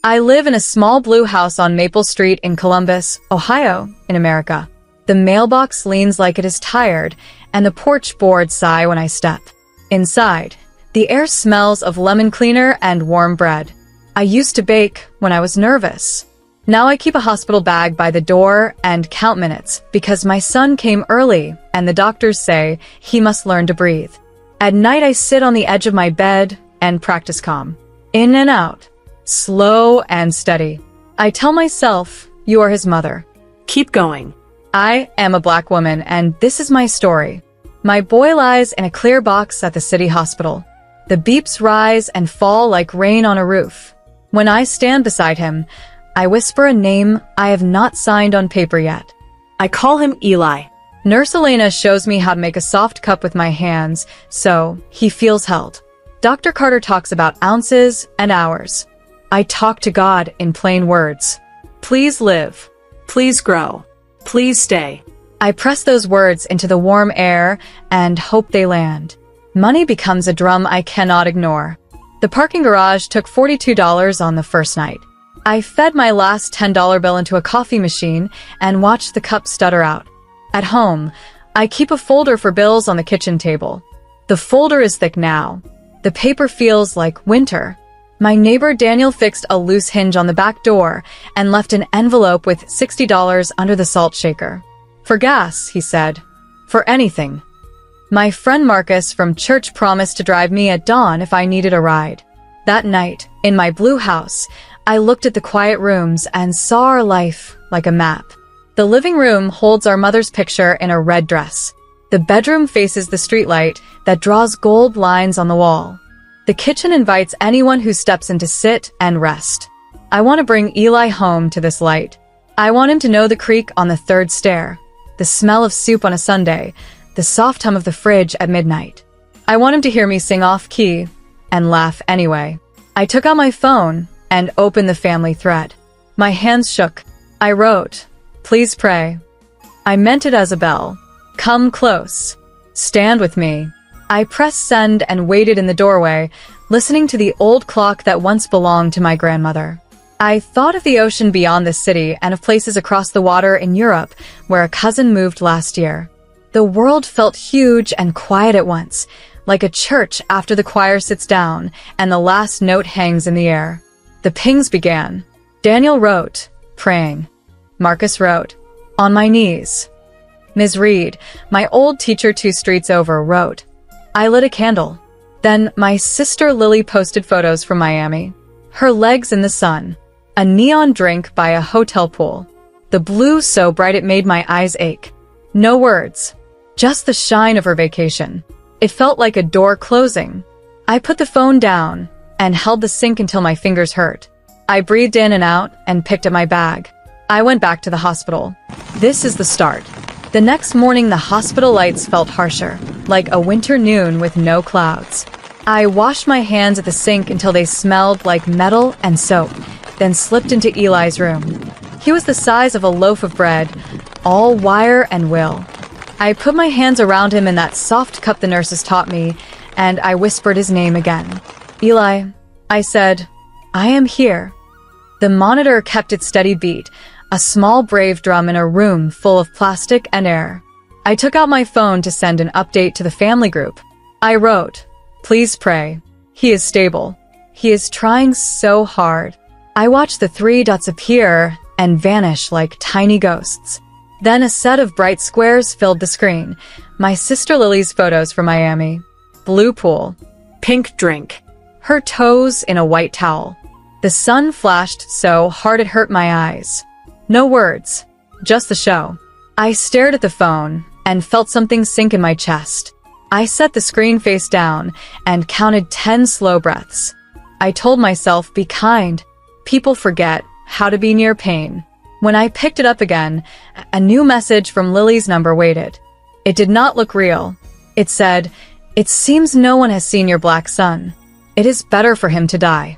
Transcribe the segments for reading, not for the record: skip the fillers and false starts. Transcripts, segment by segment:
I live in a small blue house on Maple Street in Columbus, Ohio, in America. The mailbox leans like it is tired, and the porch boards sigh when I step. Inside, the air smells of lemon cleaner and warm bread. I used to bake when I was nervous. Now I keep a hospital bag by the door and count minutes because my son came early and the doctors say he must learn to breathe. At night I sit on the edge of my bed and practice calm. In and out. Slow and steady. I tell myself, you are his mother. Keep going. I am a black woman, and this is my story. My boy lies in a clear box at the city hospital. The beeps rise and fall like rain on a roof. When I stand beside him, I whisper a name I have not signed on paper yet. I call him Eli. Nurse Elena shows me how to make a soft cup with my hands, so he feels held. Dr. Carter talks about ounces and hours. I talk to God in plain words. Please live. Please grow. Please stay. I press those words into the warm air and hope they land. Money becomes a drum I cannot ignore. The parking garage took $42 on the first night. I fed my last $10 bill into a coffee machine and watched the cup stutter out. At home, I keep a folder for bills on the kitchen table. The folder is thick now. The paper feels like winter. My neighbor Daniel fixed a loose hinge on the back door and left an envelope with $60 under the salt shaker. For gas, he said. For anything. My friend Marcus from church promised to drive me at dawn if I needed a ride. That night, in my blue house, I looked at the quiet rooms and saw our life like a map. The living room holds our mother's picture in a red dress. The bedroom faces the streetlight that draws gold lines on the wall. The kitchen invites anyone who steps in to sit and rest. I want to bring Eli home to this light. I want him to know the creak on the third stair, the smell of soup on a Sunday, the soft hum of the fridge at midnight. I want him to hear me sing off-key and laugh anyway. I took out my phone and opened the family thread. My hands shook. I wrote, "Please pray." I meant it as a bell. Come close. Stand with me. I pressed send and waited in the doorway, listening to the old clock that once belonged to my grandmother. I thought of the ocean beyond the city and of places across the water in Europe where a cousin moved last year. The world felt huge and quiet at once, like a church after the choir sits down and the last note hangs in the air. The pings began. Daniel wrote, praying. Marcus wrote, on my knees. Ms. Reed, my old teacher 2 streets over, wrote, I lit a candle. Then my sister Lily posted photos from Miami. Her legs in the sun. A neon drink by a hotel pool. The blue so bright it made my eyes ache. No words. Just the shine of her vacation. It felt like a door closing. I put the phone down and held the sink until my fingers hurt. I breathed in and out and picked up my bag. I went back to the hospital. This is the start. The next morning, the hospital lights felt harsher, like a winter noon with no clouds. I washed my hands at the sink until they smelled like metal and soap, then slipped into Eli's room. He was the size of a loaf of bread, all wire and will. I put my hands around him in that soft cup the nurses taught me, and I whispered his name again. Eli, I said, I am here. The monitor kept its steady beat, a small brave drum in a room full of plastic and air. I took out my phone to send an update to the family group. I wrote, please pray. He is stable. He is trying so hard. I watched the 3 dots appear and vanish like tiny ghosts. Then a set of bright squares filled the screen. My sister Lily's photos from Miami. Blue pool. Pink drink. Her toes in a white towel. The sun flashed so hard it hurt my eyes. No words, just the show. I stared at the phone and felt something sink in my chest. I set the screen face down and counted 10 slow breaths. I told myself, be kind. People forget how to be near pain. When I picked it up again, a new message from Lily's number waited. It did not look real. It said, it seems no one has seen your black son. It is better for him to die.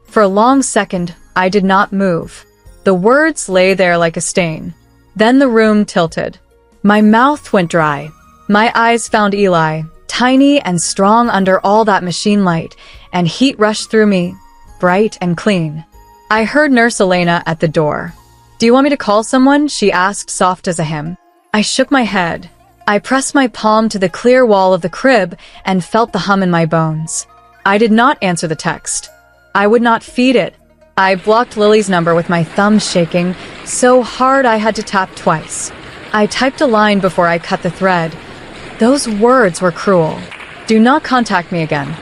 For a long second, I did not move. The words lay there like a stain. Then the room tilted. My mouth went dry. My eyes found Eli, tiny and strong under all that machine light, and heat rushed through me, bright and clean. I heard Nurse Elena at the door. "Do you want me to call someone?" she asked, soft as a hymn. I shook my head. I pressed my palm to the clear wall of the crib and felt the hum in my bones. I did not answer the text. I would not feed it. I blocked Lily's number with my thumbs shaking so hard I had to tap twice. I typed a line before I cut the thread. Those words were cruel. "Do not contact me again."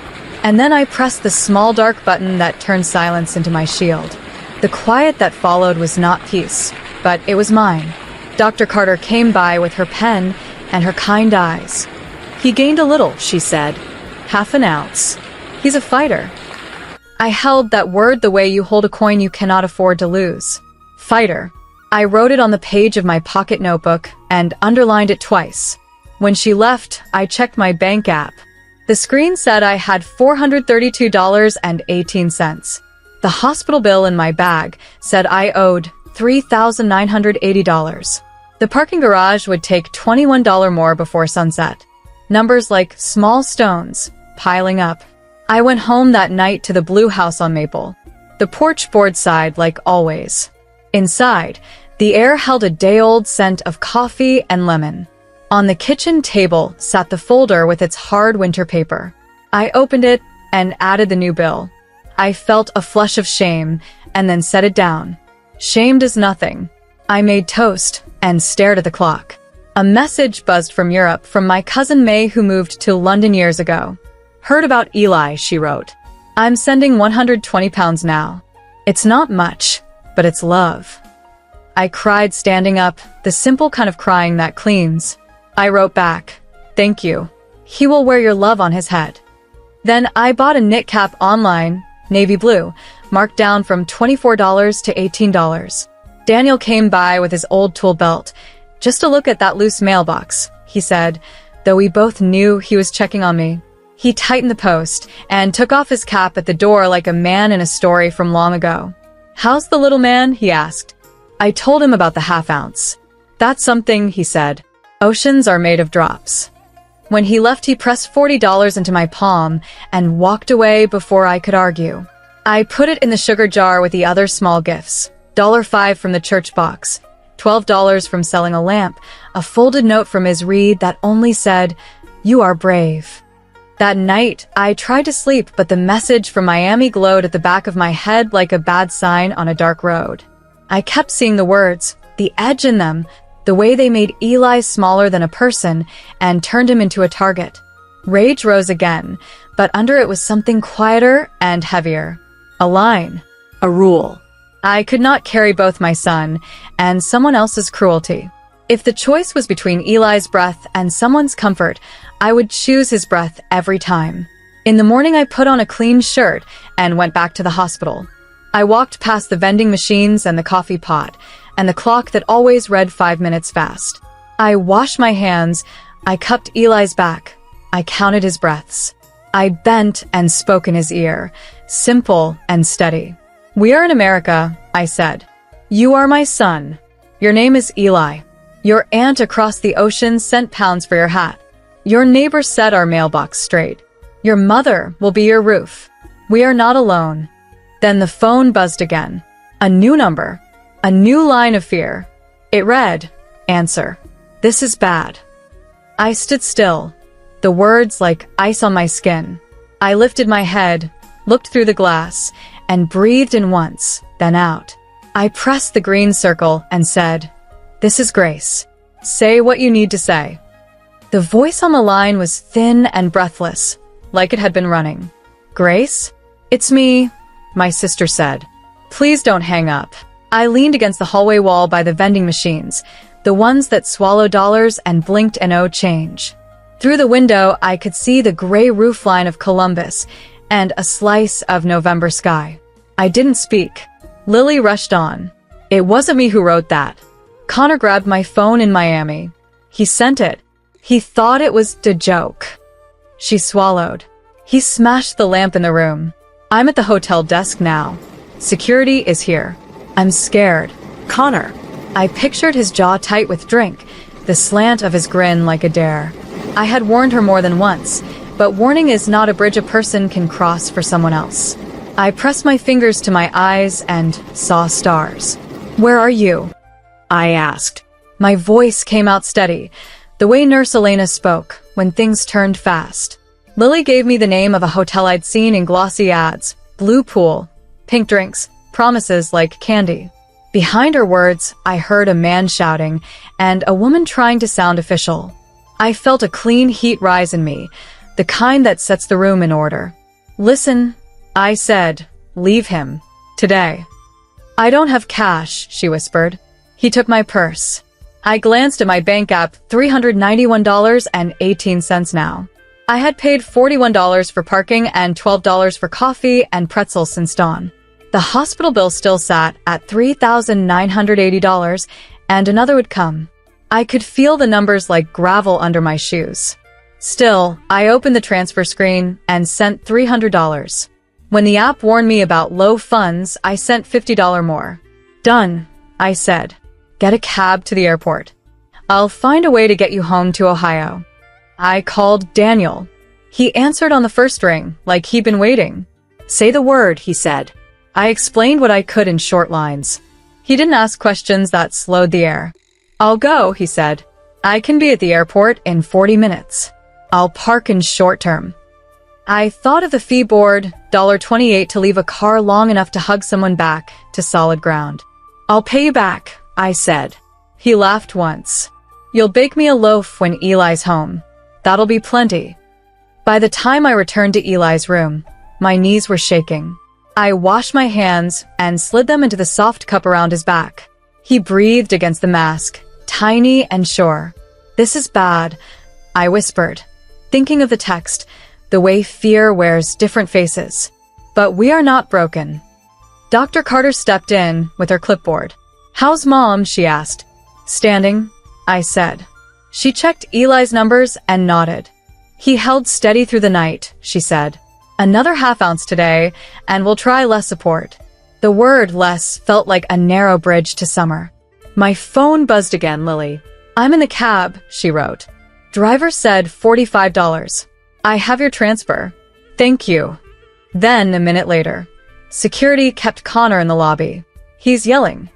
And then I pressed the small dark button that turned silence into my shield. The quiet that followed was not peace, but it was mine. Dr. Carter came by with her pen and her kind eyes. "He gained a little," she said. "Half an ounce. He's a fighter." I held that word the way you hold a coin you cannot afford to lose. Fighter. I wrote it on the page of my pocket notebook and underlined it twice. When she left, I checked my bank app. The screen said I had $432.18. The hospital bill in my bag said I owed $3,980. The parking garage would take $21 more before sunset. Numbers like small stones, piling up. I went home that night to the blue house on Maple. The porch board side like always. Inside, the air held a day-old scent of coffee and lemon. On the kitchen table sat the folder with its hard winter paper. I opened it and added the new bill. I felt a flush of shame and then set it down. Shame does nothing. I made toast and stared at the clock. A message buzzed from Europe from my cousin May, who moved to London years ago. "Heard about Eli," she wrote. "I'm sending 120 pounds now. It's not much, but it's love." I cried standing up, the simple kind of crying that cleans. I wrote back, "Thank you. He will wear your love on his head." Then I bought a knit cap online, navy blue, marked down from $24 to $18. Daniel came by with his old tool belt. "Just to look at that loose mailbox," he said, though we both knew he was checking on me. He tightened the post and took off his cap at the door like a man in a story from long ago. "How's the little man?" he asked. I told him about the half ounce. "That's something," he said. "Oceans are made of drops." When he left, he pressed $40 into my palm and walked away before I could argue. I put it in the sugar jar with the other small gifts. $5 from the church box, $12 from selling a lamp, a folded note from Ms. Reed that only said, "You are brave." That night, I tried to sleep, but the message from Miami glowed at the back of my head like a bad sign on a dark road. I kept seeing the words, the edge in them, the way they made Eli smaller than a person and turned him into a target. Rage rose again, but under it was something quieter and heavier. A line. A rule. I could not carry both my son and someone else's cruelty. If the choice was between Eli's breath and someone's comfort, I would choose his breath every time. In the morning, I put on a clean shirt and went back to the hospital. I walked past the vending machines and the coffee pot, and the clock that always read 5 minutes fast. I washed my hands, I cupped Eli's back, I counted his breaths. I bent and spoke in his ear, simple and steady. "We are in America," I said. "You are my son. Your name is Eli. Your aunt across the ocean sent pounds for your hat. Your neighbor set our mailbox straight. Your mother will be your roof. We are not alone." Then the phone buzzed again. A new number. A new line of fear. It read, "Answer. This is bad." I stood still, the words like ice on my skin. I lifted my head, looked through the glass, and breathed in once, then out. I pressed the green circle and said, "This is Grace. Say what you need to say." The voice on the line was thin and breathless, like it had been running. "Grace? It's me," my sister said. "Please don't hang up." I leaned against the hallway wall by the vending machines, the ones that swallow dollars and blinked and owed change. Through the window, I could see the gray roofline of Columbus and a slice of November sky. I didn't speak. Lily rushed on. "It wasn't me who wrote that. Connor grabbed my phone in Miami. He sent it. He thought it was a joke." She swallowed. "He smashed the lamp in the room. I'm at the hotel desk now. Security is here. I'm scared." Connor. I pictured his jaw tight with drink, the slant of his grin like a dare. I had warned her more than once, but warning is not a bridge a person can cross for someone else. I pressed my fingers to my eyes and saw stars. "Where are you?" I asked. My voice came out steady, the way Nurse Elena spoke when things turned fast. Lily gave me the name of a hotel I'd seen in glossy ads: blue pool, pink drinks, promises like candy. Behind her words, I heard a man shouting and a woman trying to sound official. I felt a clean heat rise in me, the kind that sets the room in order. "Listen," I said, "leave him. Today." "I don't have cash," she whispered. He took my purse. I glanced at my bank app, $391.18 now. I had paid $41 for parking and $12 for coffee and pretzels since dawn. The hospital bill still sat at $3,980, and another would come. I could feel the numbers like gravel under my shoes. Still, I opened the transfer screen and sent $300. When the app warned me about low funds, I sent $50 more. "Done," I said. "Get a cab to the airport. I'll find a way to get you home to Ohio." I called Daniel. He answered on the first ring, like he'd been waiting. "Say the word," he said. I explained what I could in short lines. He didn't ask questions that slowed the air. "I'll go," he said. "I can be at the airport in 40 minutes. I'll park in short term." I thought of the fee board, $1.28 to leave a car long enough to hug someone back to solid ground. "I'll pay you back," I said. He laughed once. "You'll bake me a loaf when Eli's home. That'll be plenty." By the time I returned to Eli's room, my knees were shaking. I washed my hands and slid them into the soft cup around his back. He breathed against the mask, tiny and sure. "This is bad," I whispered, thinking of the text, the way fear wears different faces. "But we are not broken." Dr. Carter stepped in with her clipboard. "How's Mom?" she asked. "Standing," I said. She checked Eli's numbers and nodded. "He held steady through the night," she said. "Another half ounce today, and we'll try less support." The word less felt like a narrow bridge to summer. My phone buzzed again, Lily. "I'm in the cab," she wrote. Driver said $45. "I have your transfer." "Thank you." Then, a minute later, security kept Connor in the lobby. "He's yelling."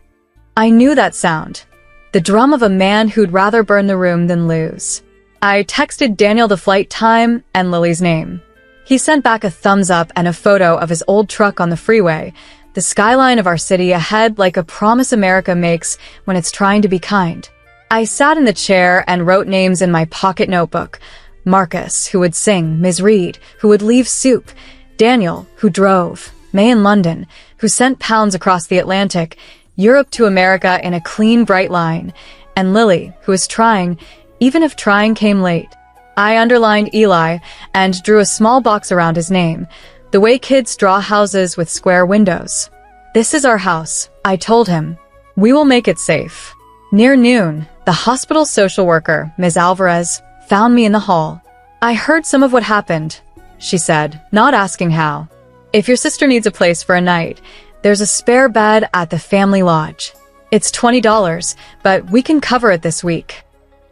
I knew that sound. The drum of a man who'd rather burn the room than lose. I texted Daniel the flight time and Lily's name. He sent back a thumbs up and a photo of his old truck on the freeway, the skyline of our city ahead like a promise America makes when it's trying to be kind. I sat in the chair and wrote names in my pocket notebook. Marcus, who would sing, Ms. Reed, who would leave soup, Daniel, who drove, May in London, who sent pounds across the Atlantic, Europe to America in a clean, bright line, and Lily, who was trying, even if trying came late. I underlined Eli and drew a small box around his name, the way kids draw houses with square windows. "This is our house," I told him. "We will make it safe." Near noon, the hospital social worker, Ms. Alvarez, found me in the hall. "I heard some of what happened," she said, not asking how. "If your sister needs a place for a night, there's a spare bed at the family lodge. It's $20, but we can cover it this week."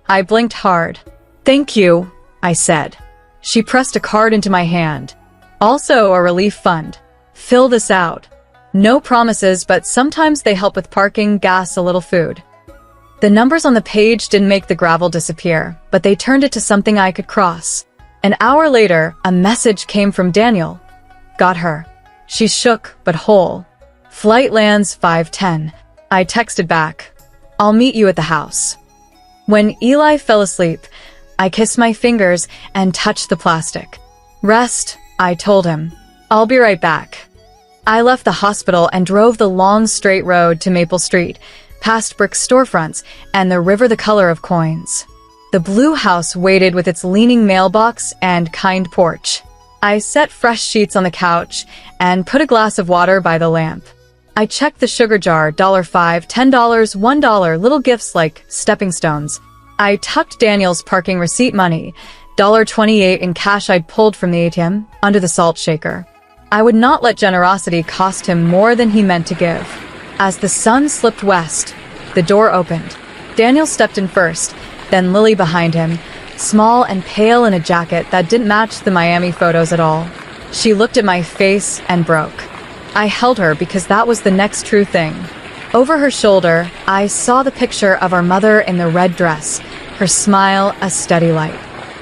I blinked hard. "Thank you," I said. She pressed a card into my hand. "Also a relief fund. Fill this out. No promises, but sometimes they help with parking, gas, a little food." The numbers on the page didn't make the gravel disappear, but they turned it to something I could cross. An hour later, a message came from Daniel. "Got her. She's shook, but whole. Flight lands 5:10. I texted back. "I'll meet you at the house." When Eli fell asleep, I kissed my fingers and touched the plastic. "Rest," I told him. "I'll be right back." I left the hospital and drove the long straight road to Maple Street, past brick storefronts and the river the color of coins. The blue house waited with its leaning mailbox and kind porch. I set fresh sheets on the couch and put a glass of water by the lamp. I checked the sugar jar, $5, $10, $1, little gifts like stepping stones. I tucked Daniel's parking receipt money, $1.28 in cash I'd pulled from the ATM, under the salt shaker. I would not let generosity cost him more than he meant to give. As the sun slipped west, the door opened. Daniel stepped in first, then Lily behind him, small and pale in a jacket that didn't match the Miami photos at all. She looked at my face and broke. I held her because that was the next true thing. Over her shoulder, I saw the picture of our mother in the red dress, her smile a steady light.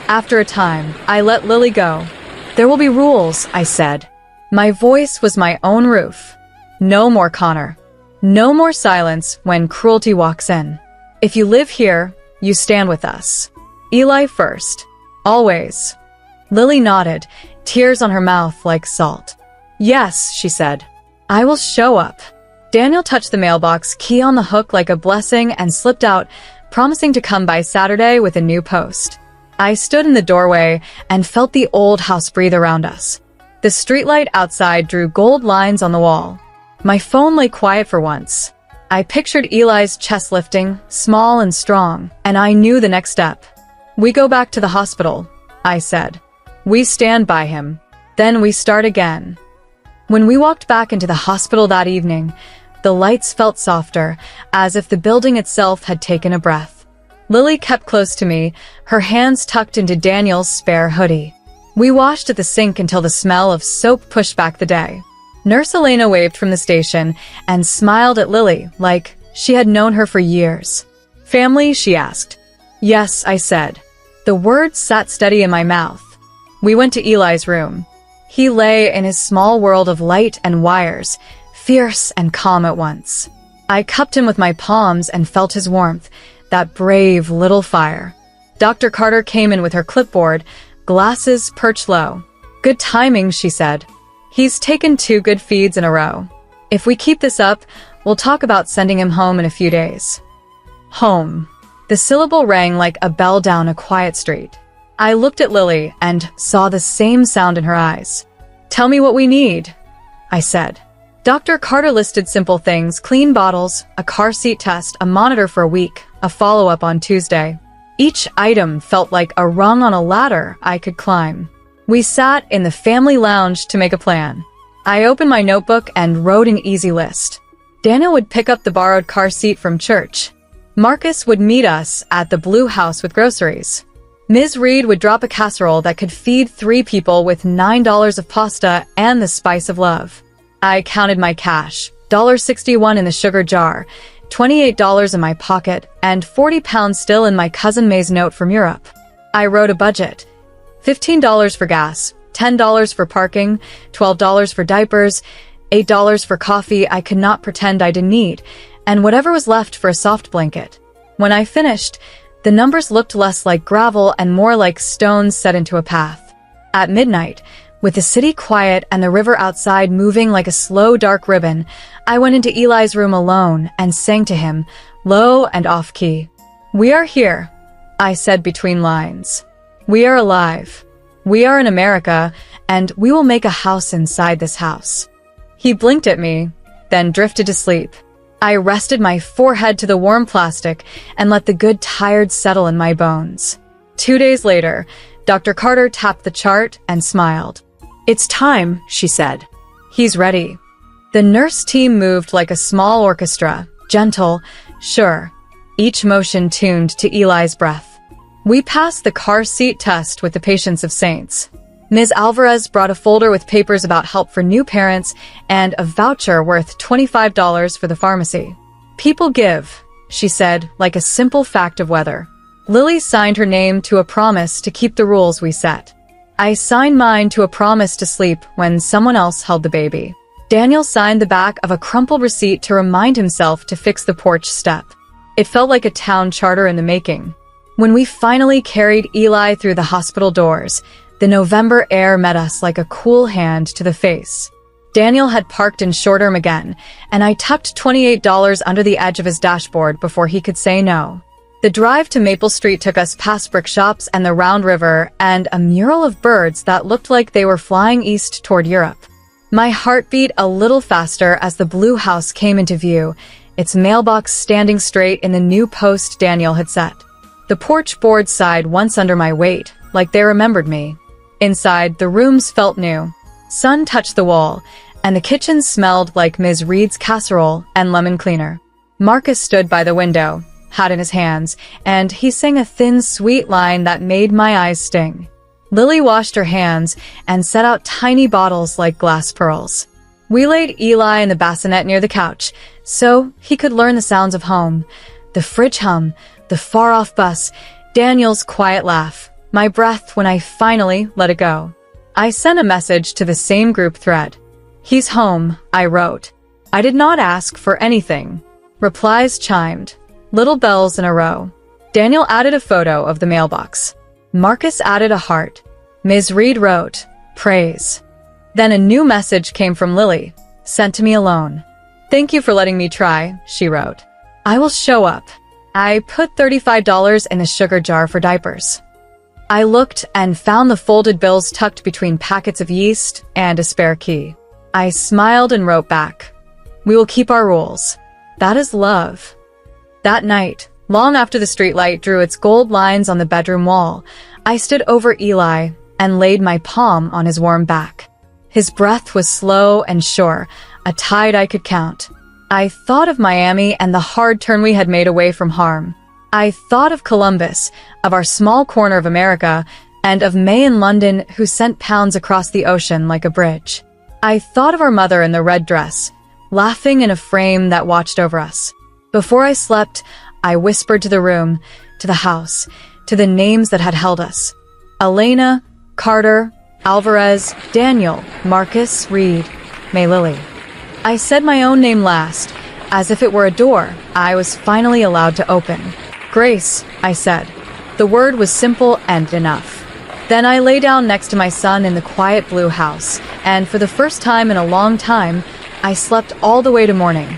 After a time, I let Lily go. There will be rules, I said. My voice was my own roof. No more Connor. No more silence when cruelty walks in. If you live here, you stand with us. Eli first. Always. Lily nodded, tears on her mouth like salt. Yes, she said. I will show up. Daniel touched the mailbox, key on the hook like a blessing, and slipped out, promising to come by Saturday with a new post. I stood in the doorway and felt the old house breathe around us. The streetlight outside drew gold lines on the wall. My phone lay quiet for once. I pictured Eli's chest lifting, small and strong, and I knew the next step. We go back to the hospital, I said. We stand by him. Then we start again. When we walked back into the hospital that evening, the lights felt softer, as if the building itself had taken a breath. Lily kept close to me, her hands tucked into Daniel's spare hoodie. We washed at the sink until the smell of soap pushed back the day. Nurse Elena waved from the station and smiled at Lily like she had known her for years. Family, she asked. Yes, I said. The words sat steady in my mouth. We went to Eli's room. He lay in his small world of light and wires, fierce and calm at once. I cupped him with my palms and felt his warmth, that brave little fire. Dr. Carter came in with her clipboard, glasses perched low. Good timing, she said. He's taken 2 good feeds in a row. If we keep this up, we'll talk about sending him home in a few days. Home. The syllable rang like a bell down a quiet street. I looked at Lily and saw the same sound in her eyes. Tell me what we need, I said. Dr. Carter listed simple things: clean bottles, a car seat test, a monitor for a week, a follow-up on Tuesday. Each item felt like a rung on a ladder I could climb. We sat in the family lounge to make a plan. I opened my notebook and wrote an easy list. Daniel would pick up the borrowed car seat from church. Marcus would meet us at the Blue House with groceries. Ms. Reed would drop a casserole that could feed 3 people with $9 of pasta and the spice of love. I counted my cash, $1.61 in the sugar jar, $28 in my pocket, and 40 pounds still in my cousin May's note from Europe. I wrote a budget. $15 for gas, $10 for parking, $12 for diapers, $8 for coffee I could not pretend I didn't need, and whatever was left for a soft blanket. When I finished, the numbers looked less like gravel and more like stones set into a path. At midnight, with the city quiet and the river outside moving like a slow dark ribbon, I went into Eli's room alone and sang to him, low and off-key. We are here, I said between lines. We are alive. We are in America, and we will make a house inside this house. He blinked at me, then drifted to sleep. I rested my forehead to the warm plastic and let the good tired settle in my bones. 2 days later, Dr. Carter tapped the chart and smiled. It's time, she said. He's ready. The nurse team moved like a small orchestra, gentle, sure, each motion tuned to Eli's breath. We passed the car seat test with the patience of saints. Ms. Alvarez brought a folder with papers about help for new parents and a voucher worth $25 for the pharmacy. People give, she said, like a simple fact of weather. Lily signed her name to a promise to keep the rules we set. I signed mine to a promise to sleep when someone else held the baby. Daniel signed the back of a crumpled receipt to remind himself to fix the porch step. It felt like a town charter in the making. When we finally carried Eli through the hospital doors, the November air met us like a cool hand to the face. Daniel had parked in Shorterm again, and I tucked $28 under the edge of his dashboard before he could say no. The drive to Maple Street took us past brick shops and the Round River and a mural of birds that looked like they were flying east toward Europe. My heart beat a little faster as the Blue House came into view, its mailbox standing straight in the new post Daniel had set. The porch boards sighed once under my weight, like they remembered me. Inside, the rooms felt new. Sun touched the wall, and the kitchen smelled like Ms. Reed's casserole and lemon cleaner. Marcus stood by the window, hat in his hands, and he sang a thin, sweet line that made my eyes sting. Lily washed her hands and set out tiny bottles like glass pearls. We laid Eli in the bassinet near the couch, so he could learn the sounds of home. The fridge hum, the far-off bus, Daniel's quiet laugh, my breath when I finally let it go. I sent a message to the same group thread. "He's home," I wrote. I did not ask for anything. Replies chimed, little bells in a row. Daniel added a photo of the mailbox. Marcus added a heart. Ms. Reed wrote, "Praise." Then a new message came from Lily, sent to me alone. "Thank you for letting me try," she wrote. "I will show up." I put $35 in the sugar jar for diapers. I looked and found the folded bills tucked between packets of yeast and a spare key. I smiled and wrote back, "We will keep our rules." That is love. That night, long after the streetlight drew its gold lines on the bedroom wall, I stood over Eli and laid my palm on his warm back. His breath was slow and sure, a tide I could count. I thought of Miami and the hard turn we had made away from harm. I thought of Columbus, of our small corner of America, and of May in London who sent pounds across the ocean like a bridge. I thought of our mother in the red dress, laughing in a frame that watched over us. Before I slept, I whispered to the room, to the house, to the names that had held us. Elena, Carter, Alvarez, Daniel, Marcus, Reed, May Lily. I said my own name last, as if it were a door I was finally allowed to open. "Grace," I said. The word was simple and enough. Then I lay down next to my son in the quiet blue house, and for the first time in a long time, I slept all the way to morning.